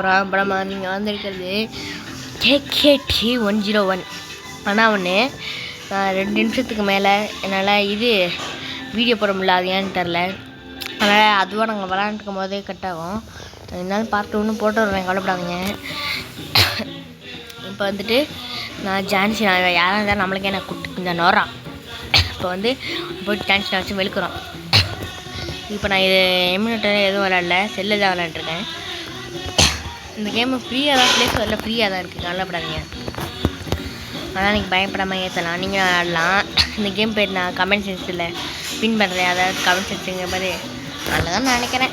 அப்புறமா நீங்கள் வந்திருக்கிறது KKT 101. ஆனால் ஒன்று நான் 2 நிமிஷத்துக்கு மேலே என்னால் வீடியோ போட முடியல, அது ஏன்னு தெரில. அதனால் அதுவாக நாங்கள் விளாண்டுருக்கும் போதே கட் ஆகும். இருந்தாலும் பார்த்து ஒன்று போட்டு வருவேன், கவலைப்படாதீங்க. இப்போ வந்துட்டு நான் ஜான்சி யாராக இருந்தாலும் நம்மளுக்கே நான் கூப்பிட்டு கொஞ்சம் நோறா. இப்போ போய்ட்டு ஜான்சி வச்சு வெளுக்கிறோம். இப்போ நான் இது எம்யூனிட்டர் எதுவும் விளாடல, செல்லில் தான் விளாண்டுருக்கேன். இந்த கேமு ஃப்ரீயாக தான் ப்ளேஸ் வரல, ஃப்ரீயாக தான் இருக்குது, கவலைப்படாதீங்க. ஆனால் நீங்கள் பயப்படாமல் ஏற்றலாம், நீங்கள் விளாடலாம். இந்த கேம் பேர் நான் கமெண்ட் செக்ஷனில் பின் பண்ணுறேன், அதாவது கமெண்ட் செக்ஷனுங்க பாரு அதில் தான் நான் நினைக்கிறேன்.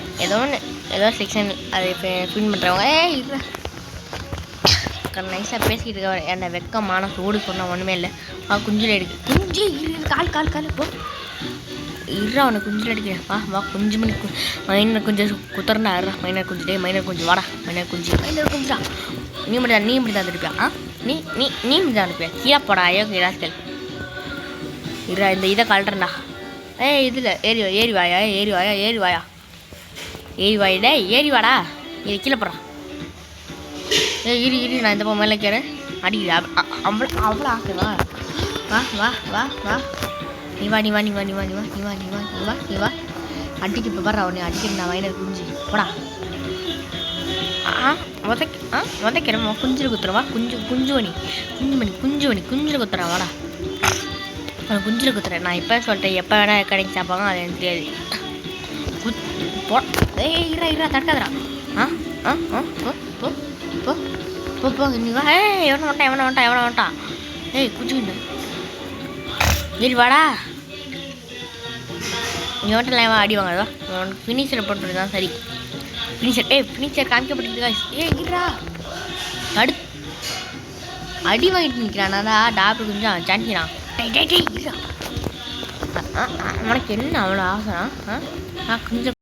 ஏதோ செக்ஷன் அது பின் பண்ணுறவங்க இல்லை நைஸாக பேசிக்கிட்டு இருக்க. என்ன வெக்கமான சோடு சொன்னால் ஒன்றுமே இல்லை. குஞ்சில் எடுக்கு குஞ்சு கால் போ இருறா, அவனை குஞ்சில் அடிக்கிறேன். வா குஞ்சு மணி மைனர் குஞ்சு குத்துறா. மைனர் குஞ்சு மைனர் குஞ்சு வாடா. மைனர் குஞ்சுடா. நீ மட்டும் தான் அனுப்பியா? நீ மட்டும் தான் அனுப்பியா? கீழே போடா ராஸ்கல். இருறா, இந்த இதை கழட்டுறா. இதில் ஏறி வாடா. இது கீழே போடுறான். இரு நான் இந்த மேலே கேறேன். அடிக்கிறா அவ்வளோ ஆக்குதா? வா நீ வா அடிக்கு. இப்போ பாரு அவனை அடிக்கிறேன் நான். மைனர் குஞ்சு போடா. உதைக்கிறேன். குஞ்சில் குத்துறவா. குஞ்சில் குத்துறா வாடா. அவன் குஞ்சில் குத்துறேன் நான். இப்போ சொல்லிட்டேன், எப்போ வேணால் கடைக்கு சாப்பாங்க, அது எனக்கு தெரியாது. இரா தடுக்காதரா. போ நீ வா. எவனை வந்துட்டான். குஞ்சு ஏறி வாடா. நீ வந்துட்டலாம் அடி வாங்கதா. உனக்கு ஃபினிஷரை போட்டுறது தான் சரி. ஃபினிஷர் காமிக்கப்பட்டிருக்கு. இருடா அடி வாங்கிட்டு நிற்கிறான். நான் டாக்டர் கொஞ்சம் சான்சினா. உனக்கு என்ன அவ்வளோ ஆசைனா? கொஞ்சம்